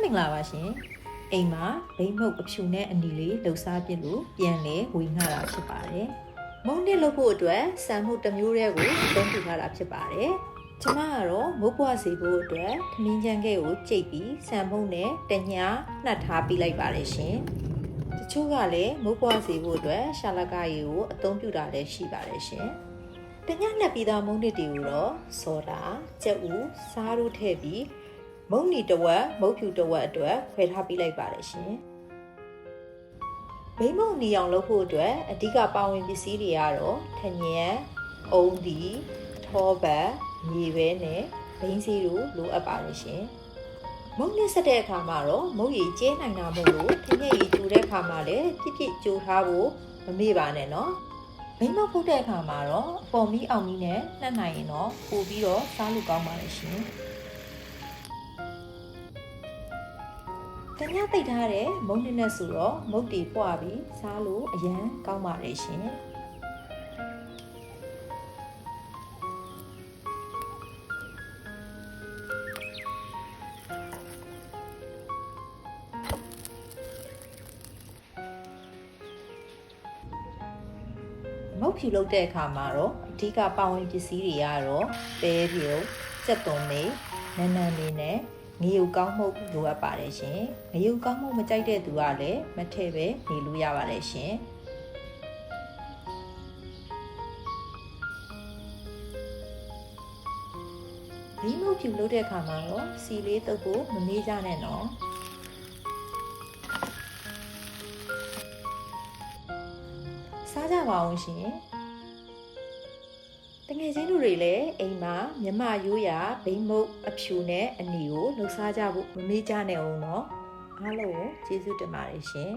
င်္ဂလာပါရှင်အိမ်မှာဘိန်းမုတ်အဖြူနဲ့အနီလေးလှုပ်ရှားပြလို့ပြန်လဲဝေငှတာဖြစ်ပါတယ်မုံနှစ်လုပ်ဖို့အတွက်စံမှုတစ်မျိုးတည်းကိုသုံးပြထားတာဖြစ်ပါတယ်ကျမကတော့မုတ်ပွားစီဖို့အတွက်ခမင်းချမ်းခဲကိုကြိတ်ပြီးစံမှုနဲ့တညာနှက်ထားပြီးလိုက်ပါတယ်ရှင်တချို့ကလည်းမုတ်ပွားစီဖို့အတွက်ရှာလကရီကိုအသုံးပြုတာလည်းရှိပါတယ်ရှင်တညာနှက်ပြီးသားမုံနှစ်တွေကိုတော့စောတာကြက်ဥစားတို့ထည့်ပြီးမုံနီတဝက်မုတ်ဖြူတဝက်အတွက်ခွဲထားပြီးလိုက်ပါတယ်ရှင်ဘိန်းမုံနီအောင်လုပ်ဖို့အတွက်အဓိကပါဝင်ပစ္စည်းတွေကတော့ထညံအုံဒီထောပတ်မြေပဲနဲ့ဘိန်းစီတို့လိုအပ်ပါတယ်ရှင်မုံနဲ့ဆက်တဲ့အခါမှာတော့မုံရည်ကျဲနိုင်တာမို့လို့ထညံရည်ကျိုတဲ့အခါမှာလည်းပြစ်ပြစ်ကျိုထားဖို့မမေ့ပါနဲ့နော်ဘိန်းမုံဖုတ်တဲ့အခါမှာတော့အပေါ်မီးအောင်မီးနဲ့နှက်နိုင်ရင်တော့ပို့ပြီးတော့စားလို့ကောင်းပါတယ်ရှင်တ냐တိတ်ထားတဲ့မုံနှစ်နဲ့ဆိုတော့မုတ်တီပွားပြီးစားလို့အရန်ကောင်းပါတယ်ရှင်မုတ်ဖြူလုပ်တဲ့အခါမှာတော့အဓိကပါဝင်ပစ္စည်းတွေကတော့ပဲပြုတ်စက်သွန်လေးနန်းနန်းလေးနဲ့ငရုတ်ကောင်းမှုလိုအပ်ပါတယ်ရှင်ငရုတ်ကောင်းမှုမကြိုက်တဲ့သူကလည်းမထည့်ပဲနေလို့ရပါတယ်ရှင်ဒီမုတ်ဖြူလုပ်တဲ့အခါမှာတော့စီလေးတုပ်ဖို့မမေ့ကြနဲ့နော်စားကြပါအောင်ရှင်တငယ်ချင်းတို့တွေလည်းအိမ်မှာမြမရိုးရာဘိန်းမုတ်အဖြူနဲ့အနီကိုလှုပ်ရှားကြဖို့မမေ့ကြနဲ့အောင်နော်အားလုံးကိုကျေးဇူးတင်ပါတယ်ရှင်